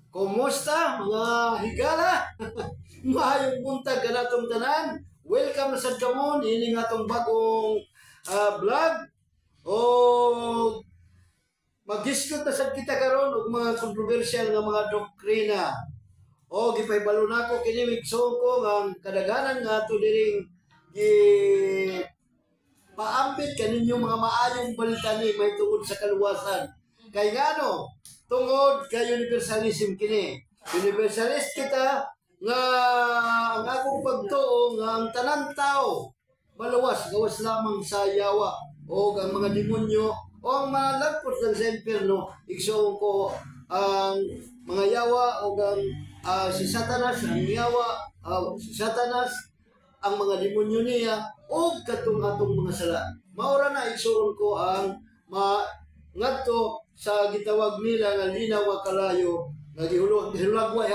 Kumusta mga higala? Mahayong buntag ka natong tanan. Welcome na sa kamon. Ini nga itong bagong vlog. O mag-discuss na sa kita karon og mga kontrobersyal nga mga doktrina. O gipaybalo nako kini migso ko ang kadaghanan nga ato diring paambit kaninyo mga maayong balita ni may tungod sa kaluwasan. Kay ngano tungod kay universalism kini. Universalist kita nga ang akong pagtuo nga ang tanan tao malawas gawas lamang sa yawa o ang mga demonyo o ang mga lagpot lang sa impyerno. Igsoon ko ang mga yawa o ang si Satanas ang yawa si Satanas ang mga demonyo niya o katong atong mga sala. Maura na igsoon ko ang ngadto sa gitawag nila nga linaw nga kalayo nga gihulagway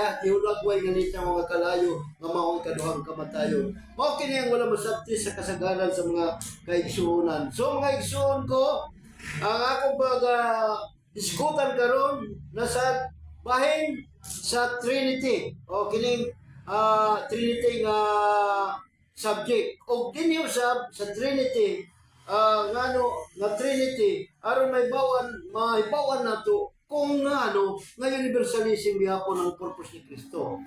nga linaw nga kalayo nga maong kaduhang kamatayon. Mao kini ang wala masabti sa kasagaran sa mga kaigsuonan. So mga igsuon ko, ang akong iskutan karon nasa bahin sa Trinity. O kining Trinity nga subject. O kini usab sa Trinity nga Trinity aron maibawan nato kung nga universalism gihapon ang purpose ni Kristo.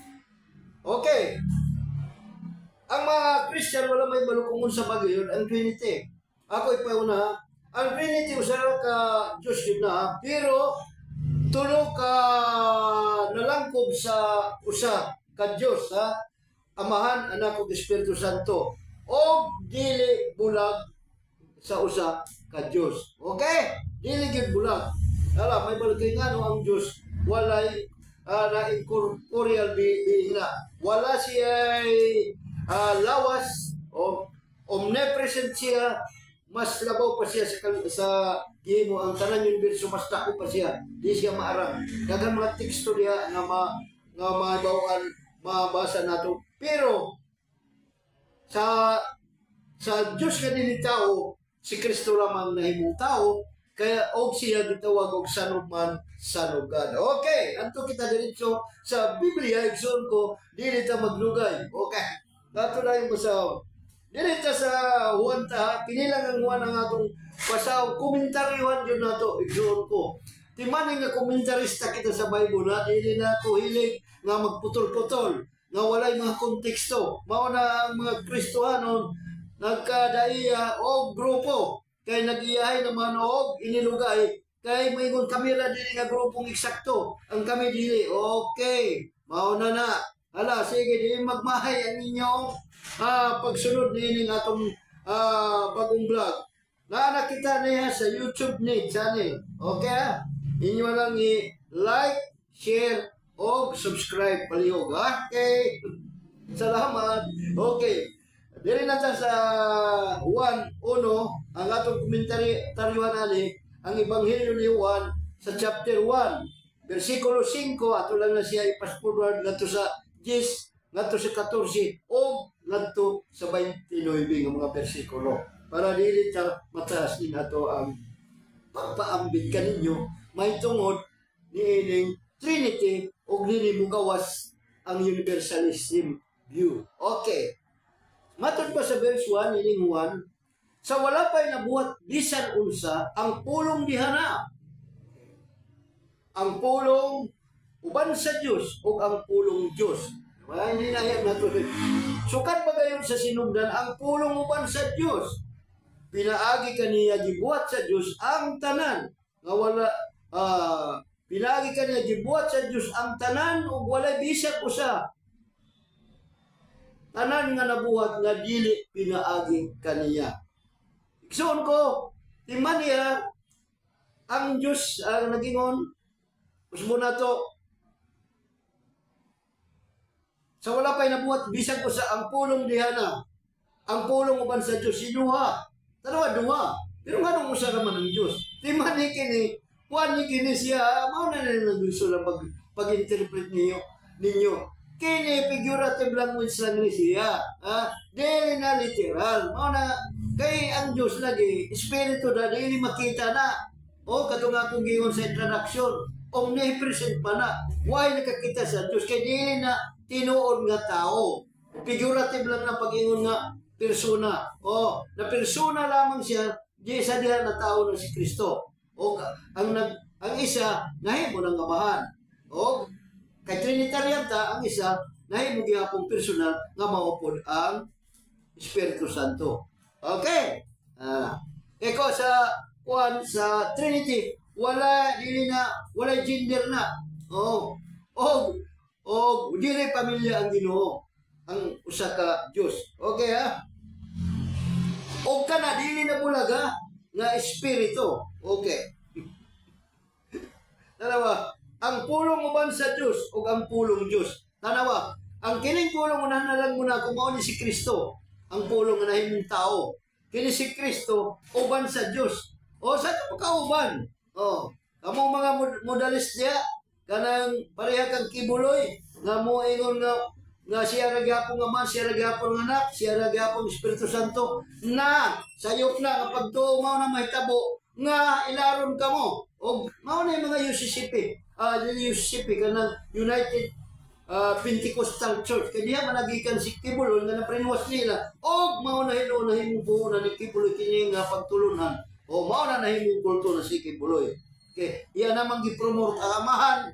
Okay. Ang mga Christian wala may balukungon sa bagay ang Trinity. Ako ipauna, ang Trinity usa ka Dios yun na, pero tulo ka nalangkob sa usa ka Dios ha. Amahan, Anak ug Espiritu Santo. O dili bulag sa usa ka Dios. Okay? Dili gyud bulag. Ala may balagay nga ang Dios walay na incorporeal being na. Wala siya lawas o omnipresent siya, mas labaw pa siya sa gihimo ang tanan universo, mas dako pa siya. Di siya maarang. Daghang mga teksto diha nga mabawaan mabasa nato. Pero sa Dios nga dili tao, si Kristo lamang nahimong tao, kaya og siya gitawag og Son of Man, Son of God. Okay, anto kita diretso sa Biblia, igsoon ko, dili ta maglugay. Okay, dato na yung basaw. Dili ta sa Juan ta, pinilang ang Juan ang atong basaw. Komentaryohan yun nato, igsoon ko. Timaning nga komentarista kita sa Bible na, dili na ko hilig nga magputol-putol, nga walay mga konteksto. Mao na ang mga Kristohanon nagkadaiya o grupo kay nag-iyahay naman og inilugay kay mayingon kamera dili nga grupong eksakto ang kami dili. Okay, mao na. Hala, sige, dili magmahay ang inyong pagsunod niining atong bagong vlog. Na kita niya sa YouTube ni channel. Okay? Inyo lang i-like, share, o subscribe palihog. Okay. Salamat. Okay. Dili na sa 1:1 ang atong komentaryuhan ali ang Ebanghelyo ni Juan sa chapter 1 versikulo 5 ato lang na siya i-fast-forward ngadto sa 10 ngadto sa 14 o ngadto sa 29 nga mga bersikulo para dili ta mataas din ato ang pagpaambit kaninyo may tungod niining Trinity o dili mugawas ang universalism view. Okay. Matod pa sa verse 1, ining 1, sa wala pa'y nabuhat bisan unsa, ang pulong dihana. Ang pulong uban sa Diyos o ang pulong Diyos. Hindi na yan natuloy. Sukat ba gayon sa sinugdan, ang pulong uban sa Diyos. Pinaagi kaniya gibuhat sa Diyos ang tanan. Nga wala, pinaagi kaniya gibuhat sa Diyos ang tanan o walay bisan usa. Tanan nga nabuhat nga dili pinaagi kaniya. Igsoon ko, timan niya ang Diyos ang nagingon, usbo na to, sa wala pa'y nabuhat, bisag ko sa ang pulong dihana, ang pulong uban sa Diyos, sinuha, duha. Pero nga nung usa naman ang Diyos, timan ni kini, kuhan ni kini siya, mao na gusto lang pag-interpret ninyo. Kini figurative language lang ni siya. Dili na literal. Mao na kay ang Dios lagi espiritu na dili makita na. O katong akong giingon sa introduction. O omnipresent pa na. Why nakakita sa Diyos? Kaya dili na tinuod nga tao. Figurative lang na pag-ingon nga persona. O, na persona lamang siya, di sa diha na tao na si Kristo. O, ang isa, nahimo ng amahan. O, kay Trinitarian ta, ang isa, nahimo gihapong personal nga maupod ang Espiritu Santo. Okay? Eko sa Trinity, wala gender na. Dili pamilya ang Ginoo, ang usa ka Dios. Okay ha? O kana dili na bulaga nga espiritu. Okay. Tanawa, ang pulong uban sa Dios ug ang pulong Dios. Tanawa, ang kining pulong unahan na lang muna kung mao ni si Kristo, ang pulong nga nahimong tao. Kini si Kristo uban sa Dios. Sa kauban. Kamo mga modalistya kanang pareha kang kibuloy nga moingon nga siya ra gyapon nga man, siya ra gyapon nga anak, siya ra gyapon Espiritu Santo na sayop na nga pagtuo mao na mahitabo nga ilaron kamo. Og mao na yung mga UCCP. UCCP kanang United Pentecostal Church. Kaya managikan si Kibuloy nga naprenwas nila. Og mao na hinahimong puhunan ni Kibuloy kini nga pagtulunan. O mao na nahimong kulto na si Kibuloy. Okay, iya namang gi-promote ang amahan.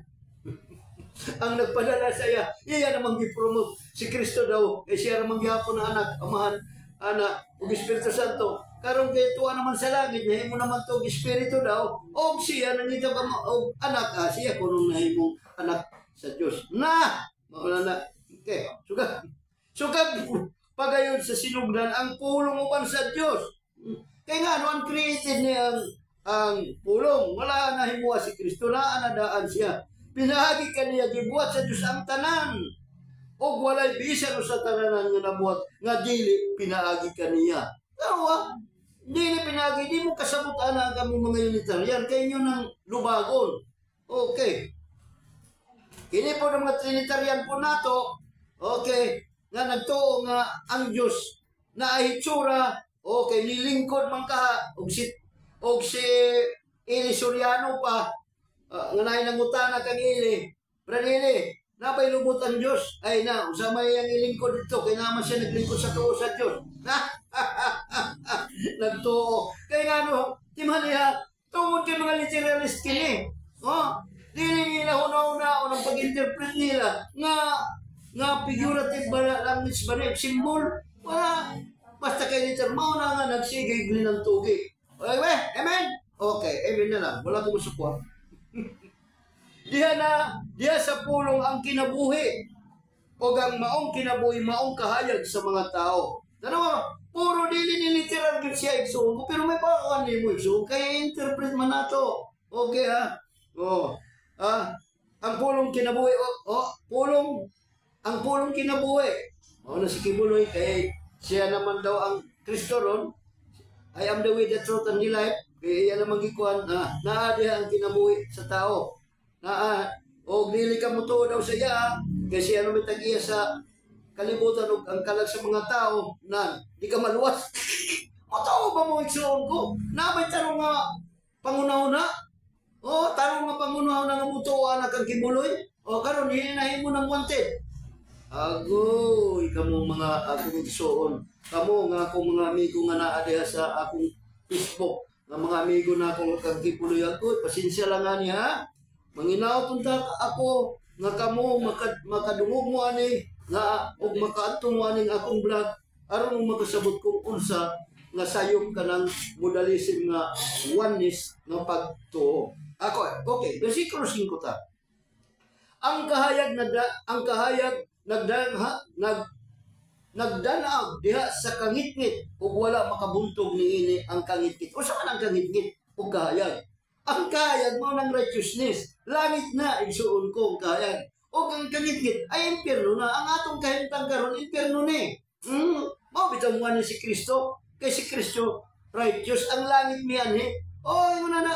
Ang nagpadala sa iya namang gi-promote si Kristo daw. Siya namang gihapon na anak, amahan, anak, ug Espiritu Santo. Karon kay tuwa naman sa langit, nahimo naman to Espiritu daw. Og siya nangitag og anak, siya kunong nahimong anak sa Dios. Mauna na. Okay, sugad pagayon sa sinugdan ang pulong uban sa Dios. Kaya nga, uncreated niya ang pulong. Wala na himuha si Kristo na anadaan siya. Pinahagi ka niya, gibuhat sa Diyos ang tanan. O walay bisan sa tananan nga nabuhat, nga dili pinahagi ka niya. Pero dili pinahagi, di mo kasabutan na kami mga Unitarian, kayo nyo ng lubagon. Okay. Kini po ng mga Trinitarian po nato, okay, nga nagtuo nga ang Diyos na ay itsura. Okay, nilingkod man ka og si Eli Soriano pa nga nangutana kang Eli. Pranili, nabay lubot ang Dios. Ay na, usa may ang ilingkod dito kay naman siya naglingkod sa tuo sa Dios. Nagtuo. Kay ngano, timaniha tungod kay mga literalist kini. Dili nila una-una unang pag-interpret nila nga figurative ba language ba na symbol? Wala. Basta kay liter, mao na nga nagsigig ng tugig. Okay, amen? Okay, amen na lang. Wala kong support. Diha sa pulong ang kinabuhi. O ang maong kinabuhi, maong kahayag sa mga tao. Tanawa, puro dili ni literal gid siya igsuon, pero may paan ni mo igsuon, kaya interpret man nato. Okay ha? Ang pulong kinabuhi, ang pulong kinabuhi. Na si Kibuloy kay siya naman daw ang Kristo ron. I am the way, the truth, and the life. Kaya naman gikuan naadiha ang kinabuhi sa tao. O dili ka mo daw sa iya. Kasi ano may tagiya sa kalibutan o ang kalag sa mga tao na di ka maluwas. Matao ba mo igsuon ko? May tarong nga pangunaw-una? Tarong nga pangunaw na nga mutuwa na kang Kibuloy? Karon hinahimo ng wanted. Agoy, kamo mga akong igsuon. Kamo nga akong mga amigo nga naa diha sa akong Facebook. Nga mga amigo na akong kang Kibuloy ako, pasensya lang ani ha. Manginaw punta ako nga kamo makadungog mo ani nga og makaadto mo ani akong vlog aron mo makasabot kung unsa nga sayop ka ng modalism nga oneness nga pagtuo. Okay, bersikulo 5 ta. Ang kahayag nagdanaw diha sa kangitngit ug wala makabuntog niini ang kangitngit. Usa man ang kangitngit ug kahayag. Ang kahayag mao nang righteousness. Langit na igsuon ko ang kahayag. Ug ang kangitngit ay impierno na. Ang atong kahimtang karon impierno ni. Mao bitaw mo ni si Kristo. Kay si Kristo righteous ang langit miyan ni. Ingon na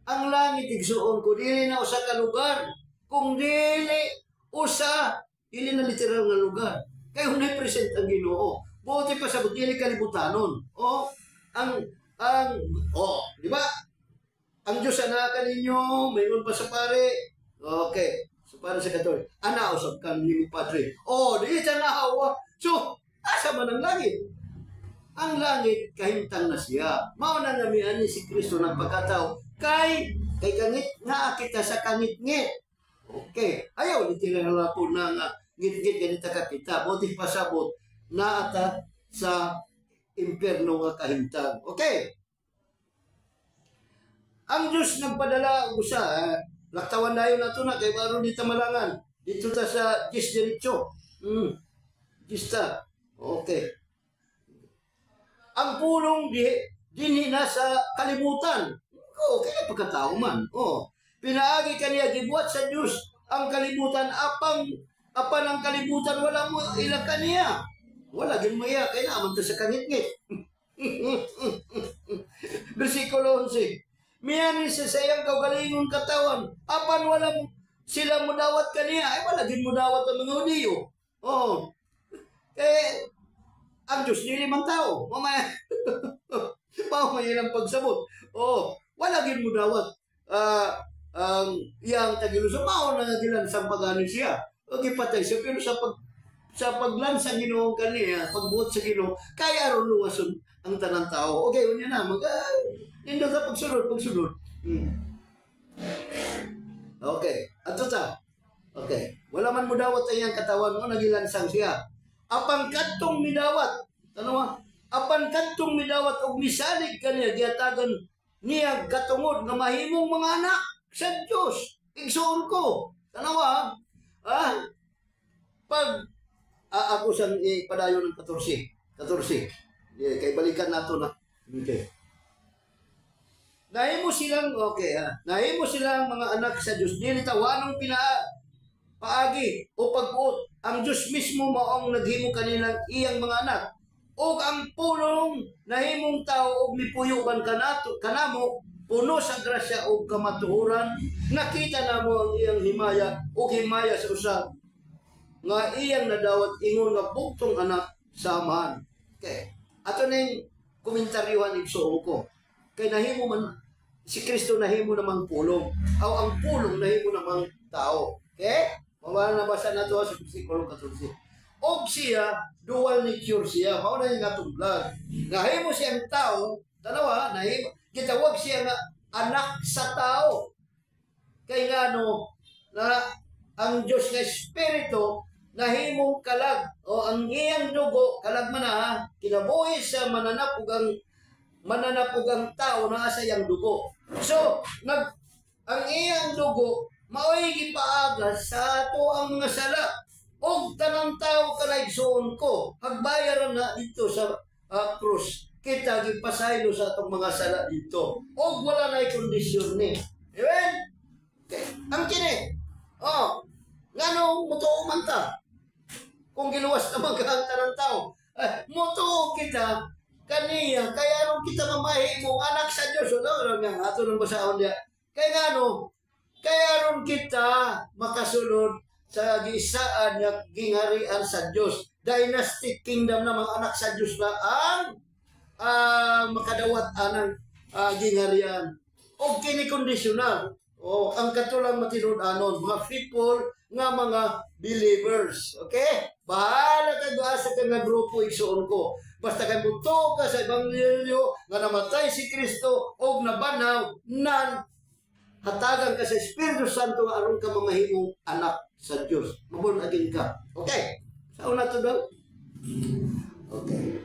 ang langit igsuon ko dili na usa ka lugar. Kung dili na literal nga lugar. Kaya hunay present ang Ginoo. Buti pa sa dili kalibutanon. Di ba? Ang Diyos ana kaninyo, mayroon pa sa pare, Okay. So, para sa Katolik, usab kang ni Padre. Oh, di siya nahawa. So, asa man ang langit? Ang langit, kahintang na siya. Mao na namihan ni si Kristo ng pagkatao. Kay kangit nga kita sa kangit-ngit. Okay. Ayaw, di tinala po na nga ngit-ngit ganita ka kita. Buti pasabot na ata sa impyerno nga kahintang. Okay. Ang Diyos nagpadala usa, laktawan na yun na ito na, kay baro ni Tamalangan. Dito ta sa Gis Diretso. Gis ta. Okay. Ang pulong dinhi na sa kalibutan. Kaya pagkatao man. Pinaagi kaniya, gibuhat sa Diyos ang kalibutan, apan ang kalibutan, wala mo ilang kaniya. Wala, ginmaya, kaya naman ito sa kangit-ngit. Versikulo 11. Miyanin sa sayang kaugalingon katawan. Apan walang sila mudawat kaniya. Ay wala din mudawat ang mga Hudiyo. Ang Diyos nilimang tao. Mamaya lang pagsabot. Wala din mudawat. Yang tagiluso, mao na nagilan sa paganin siya. Patay siya. Pero sa paglansang Ginoo kaniya, pagbuot sa Ginoo, kaya aron luwason ang tanang tao. Okay, unya na. Nindot sa pagsunod. Okay. Ato ta. Okay. Wala man mo dawat ay ang katawan mo, nagilansang siya. Apan kadtong midawat. Ano? Apan kadtong midawat og misalig kaniya, giatagan niya katungod nga mahimong mga anak sa Dios. Igsuon ko. Tanawa. Pag ako sang ipadayon ng 14. Kay balikan nato na. Okay. Nahimo silang mga anak sa Diyos. Dili tawanong paagi o pagbuot. Ang Diyos mismo maong naghimo kanilang iyang mga anak. O ang pulong nahimong tao og mipuyuban kanamo puno sa grasya o kamatuhuran. Nakita namo ang iyang himaya o himaya sa usab nga iyang nadawat ingon nga bugtong anak sa amahan. Okay. Ato na yung komentaryuhan igsuon ko. Kay nahimo man si Kristo nahimo namang pulong. Ang pulong nahimo namang tao. Okay? Mawala na basa na ito sa versikulo 14. Og siya, dual nature siya. Mao na yung natunglag. Nahimo siyang tao, tanawa, gitawag siya nga anak sa tao. Kay ngano na ang Diyos nga Espiritu nahimong kalag o ang iyang dugo, kalag man na, kinabuhi sa mananapog ang tao na asa iyang dugo. So, ang iyang dugo, mao'y gipaaga sa ato ang mga sala. Og tanang tao kalaigsoon ko, pagbayaran na dito sa krus, kita gipasaylo sa atong mga sala dito. Og wala na'y kondisyon ni. Amen? Okay. Ang kini, ngano mutuo man ta? Kung giluwas na magkahanta ng tao, mutuo kita, kaniya, kaya nung kita mamahimong anak sa Diyos, ato nang basahon niya, kaya ron kita makasunod sa gisaan nga gingharian sa Diyos. Dynastic kingdom na mga anak sa Diyos na ang makadawat anang gingharian. O kini-conditional. Ang katulang matinud-anon, mga people nga mga believers. Okay? Bahala ka sa kang grupo igsuon ko. Basta kay buto ka sa Ebanghelyo nga namatay si Kristo o nabanaw nan hatagan ka sa Espiritu Santo nga aron ka mamahimong anak sa Diyos. Mabon agin ka. Okay? Sa una to daw? Okay.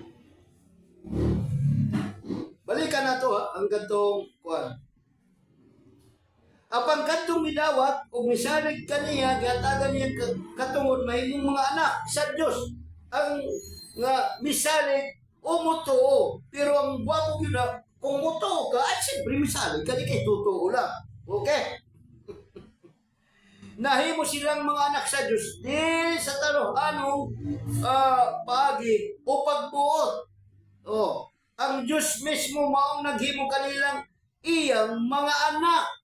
Balikan na to ang gantong kuwan. Apang kadtong midawat ug misalig kaniya gihatagan niya katungod mahimong mga anak sa Diyos. Ang nga misalig o mutuo. Pero ang buwako yun na, kung mutuo ka, at siyempre misalig ka, di kay tutuo lang. Okay? Nahimo silang mga anak sa Diyos, di sa anong paagi o pagbuot. Ang Diyos mismo maong naghimo kanilang iyang mga anak.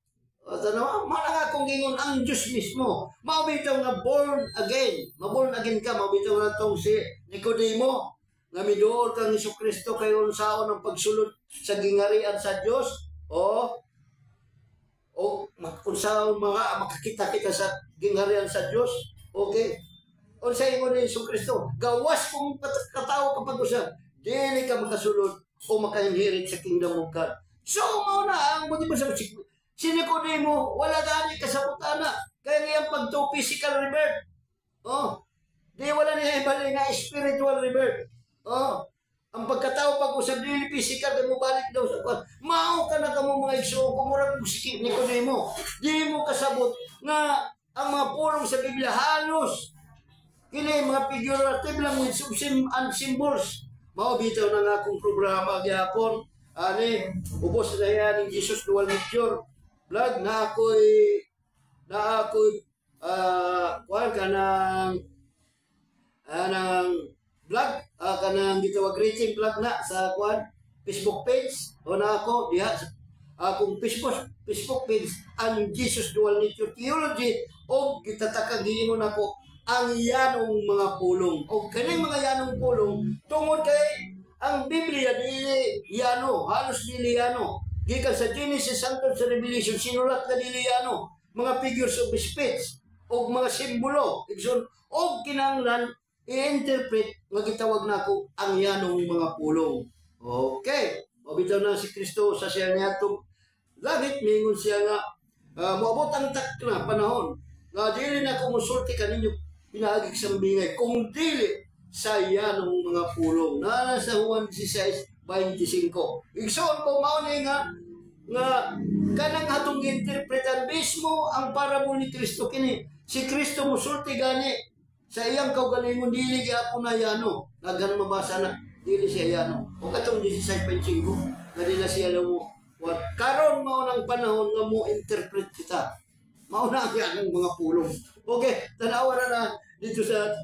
Mga kung ingon ang Diyos mismo. Mabitaw nga born again. Maborn again ka. Mabitaw na itong si Nicodemo. Nga midool kang Jesucristo kayo unsaon ang pagsulod sa gingarian sa Diyos. o unsaon mga makakita kita sa gingharian sa Dios. Okay? Unsay mo ni Hesus Kristo? Gawas kung katawo kapag usab, dili ka makasulod o makainherit sa kingdom of God. So mao na ang buti mo sa Nikodemo, wala gani kasabutana. Kaya ngayang pagto physical rebirth. Oh. Di wala niya ibalik nga spiritual rebirth. Oh. Ang pagkatao pag usab dili physical kay mo balik daw sa kwan. Mao ka na kamo mga igsoon kumurag si Nikodemo. Di mo kasabot nga ang mga pulong sa Biblia halos kini mga figurative lang with and symbols. Mao bitaw na nga akong programa gyapon. Ani ubos na yan ni Jesus dual nature. Vlog na ako'y kuhan ka ng vlog, kanang gitawag greeting vlog na sa kuhan, Facebook page, o na ako, diha, akong Facebook page, ang Jesus Dual Nature Theology, o kitatakang giingon ako, ang yanong mga pulong, o kaning mga yanong pulong, tungod kay, ang Biblia, dili yano, halos dili yano, gikan sa Genesis hangtod sa Revelation, sinulat na dili yano, mga figures of speech, o mga simbolo, igsoon, o kinanglan, i-interpret, magitawag na ako, ang yanong mga pulong. Okay. Mabitaw na si Kristo sa siya niya itong langit, mingon siya nga, maabot ang na panahon, nga dili na kumusulti ka ninyo, pinahagig sa bingay, kung dili sa yanong mga pulong. Na sa Juan 16:25. Igsoon ko, maunay nga kanang atong interpretan mismo ang parabol ni Kristo kini. Si Kristo musulti gani sa iyang kaugalingon dili gyapon na yano. Nagan mabasa na dili siya yano. O katong 16:5 nga dili siya mo. Karon mao nang panahon nga mo interpret kita. Mao na ang mga pulong. Okay, tanawa na dito sa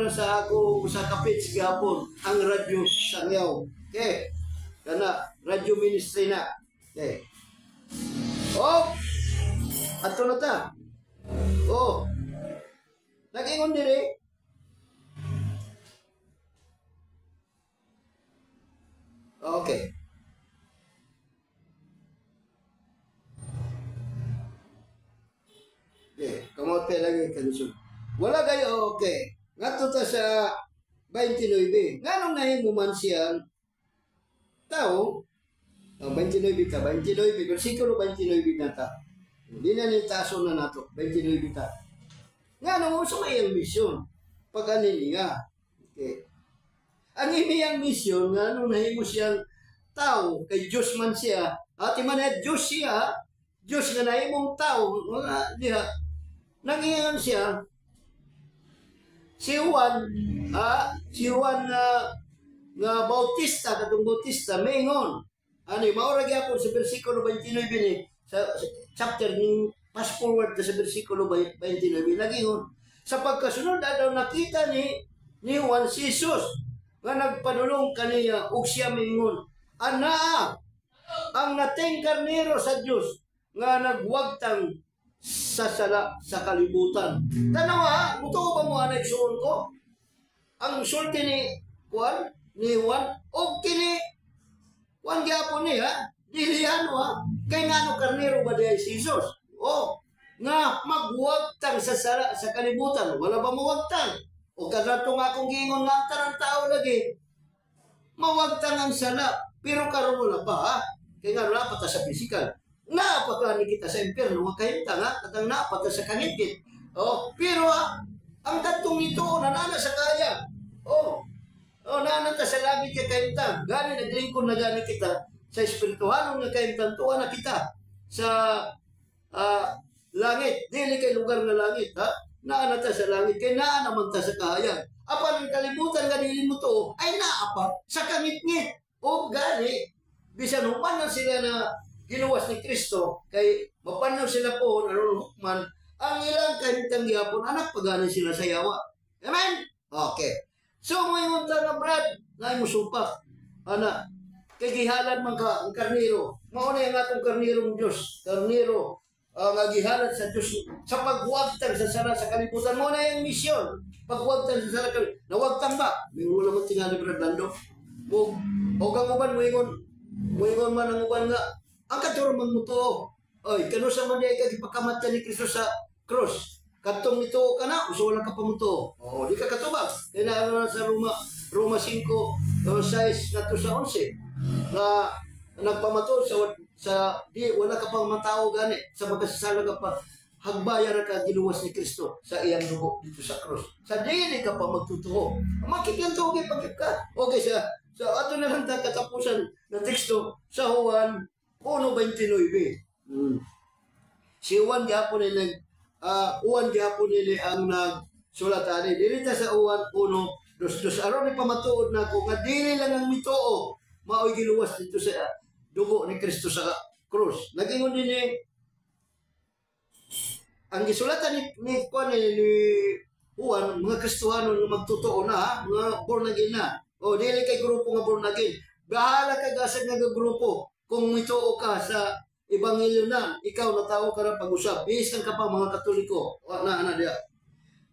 sa ako sa kapits gapon ang radyo Sangyaw. Okay. Kana radio ministry na. Okay. Oh. Ato na ta. Oh. Nag-ingon diri. Okay. Okay, kamot pa lagi kanso. Wala kayo okay. Ngadto ta sa 29. Nganong nahimo man siya tao? 29 ka, 29 bersikulo 29 na ta. Hindi na ni taso na nato, 29 ta. Nganong sa iyang misyon pag niya. Okay. Ang iyang misyon nganong nahimo siyang tao kay Diyos man siya. Ati man Diyos siya. Diyos nga nahimong tao, mga diha. Nangiyan siya, si Juan nga Bautista, katong Bautista, maingon. Ano, maura gyapon sa versikulo 29 ni, sa chapter ni fast forward sa versikulo 29, nagingon. Sa pagkasunod, daw nakita ni Juan si Jesus, nga nagpanulong kaniya, ug siya maingon, ana, ang nating karnero sa Diyos, nga nagwagtang sa sala sa kalibutan. Tanawa, muto ba mo anay suon ko? Ang sulti ni Juan, o kini Juan gyapon ni ha? Dilihan ha? Kay ngano karnero ba diay si Jesus? O, nga magwagtang sa sala sa kalibutan. Wala ba mawagtang? O kadato nga akong giingon nga tarang tao lagi. Mawagtang ang sala, pero karon wala pa ha? Kay nga napata sa physical. Napaka ni kita sa impyerno nga kahimta nga katang napata sa kangit. Oh, pero ang katong nito nanana sa kaya. Oh, nanata sa langit kay kahimta. Gani naglingkod na gani kita sa espirituhalong nga kahimtan tuwa na kita sa langit. Dili kay lugar na langit ha. Naanata sa langit kay naa naman ta sa kaya. Apan ang kalibutan nga dili mo to ay naa pa sa kangit-ngit. O gani bisan human na sila na giluwas ni Kristo kay mapanaw sila po naroon hukman ang ilang kahintang gyapon anak pagani sila sa yawa. Amen? Okay. So may unta nga brad na mo sumpa. Ana kay gihalad man ka ang karnero. Mao na ang atong karnerong Dios. Karnero nga gihalad sa Dios sa pagwagtang sa sala sa kalibutan. Mo na yung misyon. Pagwagtang sa sala kalibutan. Nawagtang ba? May wala mo tingali brad Lando. O gang uban mo ingon man ang uban nga ang katurman mo to. Oy, kano sa man di ka gipakamatyan ni Kristo sa cross. Katong nito ka na, uso wala ka pa mo to. Oh, di ka katubag. Kaya na sa Roma 5, 6 na to sa 11. Na nagpamato sa di wala ka pang matao gani sa magkasasala ka pa hagbayar ka giluwas ni Kristo sa iyang dugo dito sa cross. Sa dili ka pa magtutuo. Makikintuo kay pagkip ka. Okay siya. So ato na lang katapusan na teksto sa Juan 1:29. Si Juan gyapon ni Juan gyapon ni ang nagsulat ani dili ta sa Juan 1:22 aron ni pamatuod nako nga dili lang ang mituo maoy giluwas dito sa dugo ni Kristo sa cross. Nagingon din ni ang gisulatan ni Juan, mga Kristohano na magtotoo na, mga born again na. O, dili kay grupo nga born again. Bahala ka gasag nga grupo. Kung mituo ka sa Ebanghelyo na, ikaw na tao ka na pag-usap. Bihisan ka pa mga Katoliko. O, na dia.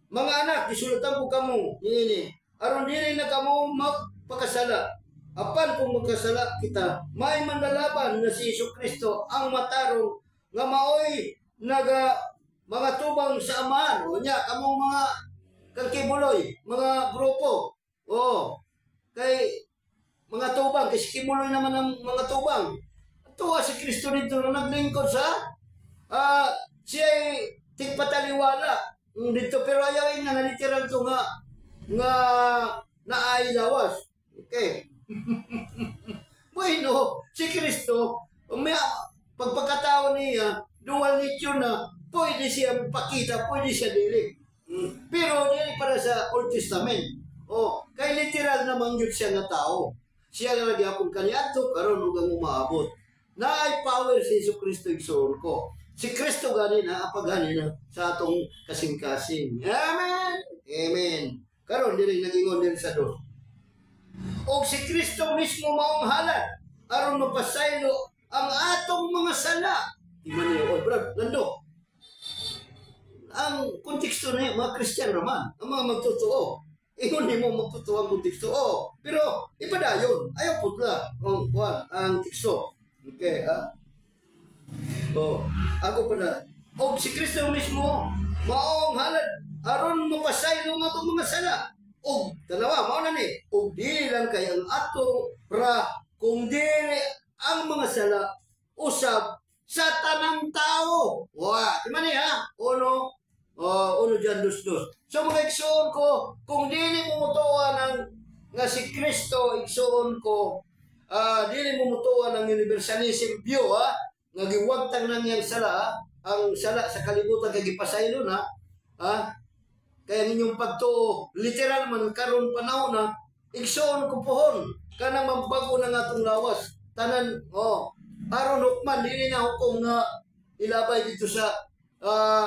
Mga anak, gisulatan ko kamo. Nini. Aron dili na kamo magpakasala. Apan kung magkasala kita, may manlalaban na si Jesucristo ang matarong nga maoy mga tubang sa amahan. O niya, kamong mga kangkibuloy, mga grupo. O, kay mga tubang, kasi kibuloy naman ang mga tubang. Tuwa si Kristo dito na naglingkod sa siya ay tigpataliwala. Dito, pero ayaw nga literal to nga naay lawas. Okay. Bueno, si Kristo, may pagpagkatao niya, dual nature na, pwede siya pakita, pwede siya dili. Pero dili para sa Old Testament. O, kay literal naman yun siya nga tao. Siya nga lagi akong kaniadto, karon ugang umaabot. Naay power si Jesucristo igsoon ko. Si Kristo gani na, apagani na sa atong kasing-kasing. Amen! Amen. Karon dili nagingon din sa dos. O si Kristo mismo maong halad, aron mapasaylo ang atong mga sala. Di man niya, o brad, lando. Ang konteksto na mga Kristiyan naman, ang mga magtotoo. Ingon mo magtotoo ang konteksto. Oh, pero ipadayon. Ayaw putla ang teksto. Okay, ha? Oh, ako pa na. O si Kristo mismo, maong halad, aron mapasaylo nga itong mga sala. O, dalawa, mao na ni. O dili lang kay ang ato ra, kung dili ang mga sala, usab sa tanang tao. Wa, di man ha? Uno dyan, dos. So mga igsoon ko, kung dili mo mutuwa nga si Kristo, igsoon ko, dili mo mutuwa ng universalism view, nga giwagtang nang yang sala, ang sala sa kalibutan kay gipasaylo na, kaya ninyong pagtuo, literal man karon panahon na, igsoon ko pohon, kanang magbago na nga itong lawas, tanan, aron hukman, dili na hukom nga ilabay dito sa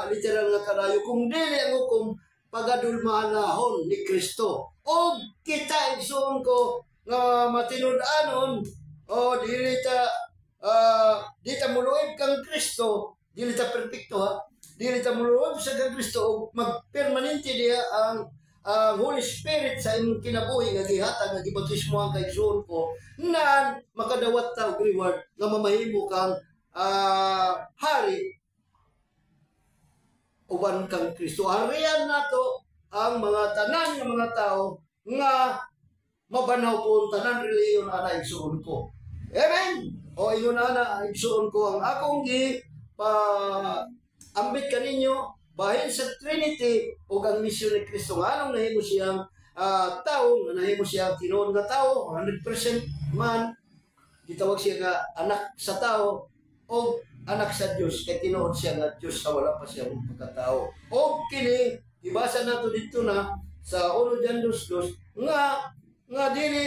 literal nga kalayo, kung dili ang hukom pagadulmaanahon ni Kristo. O kita igsoon ko nga matinud-anon, dili ta muluib kang Kristo, dili ta perfecto dili ta muluib sa kang Kristo o magpermanente diya ang Holy Spirit sa imong kinabuhi nga gihatag nga gibautismohan kay igsoon ko nan makadawat ta og reward nga mamahimo kang hari uban kang Kristo. Harian nato ang mga tanan nga mga tao nga mabanaw po tanan reliyon ana igsoon ko. Amen. O ingon ana igsoon ko ang akong ambit kaninyo bahin sa Trinity o ang misyon ni Kristo nga anong nahimo siyang tao, nga nahimo siyang tinuod nga tao, 100% man, gitawag siya nga anak sa tao o anak sa Diyos, kay tinuod siya nga Diyos sa wala pa siya pagkatao. O kini, ibasa nato dito na sa 1 John 2:2 nga dili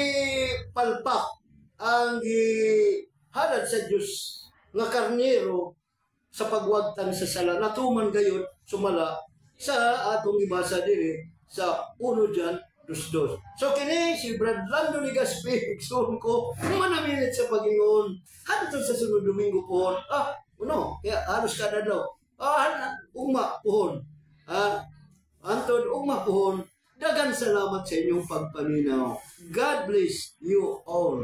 palpak ang gihalad sa Diyos nga karnero sa pagwagtan sa sala natuman gayon sumala sa atong ibasa diri sa 1 John 2:2. So kini si Brad Lando ni Gaspi igsoon ko manamilit sa pagingon hadto sa sunod Domingo pohon. Kaya halos kada daw. Ugma pohon. Antod ugma pohon. Dagan salamat sa inyong pagpaminaw. God bless you all.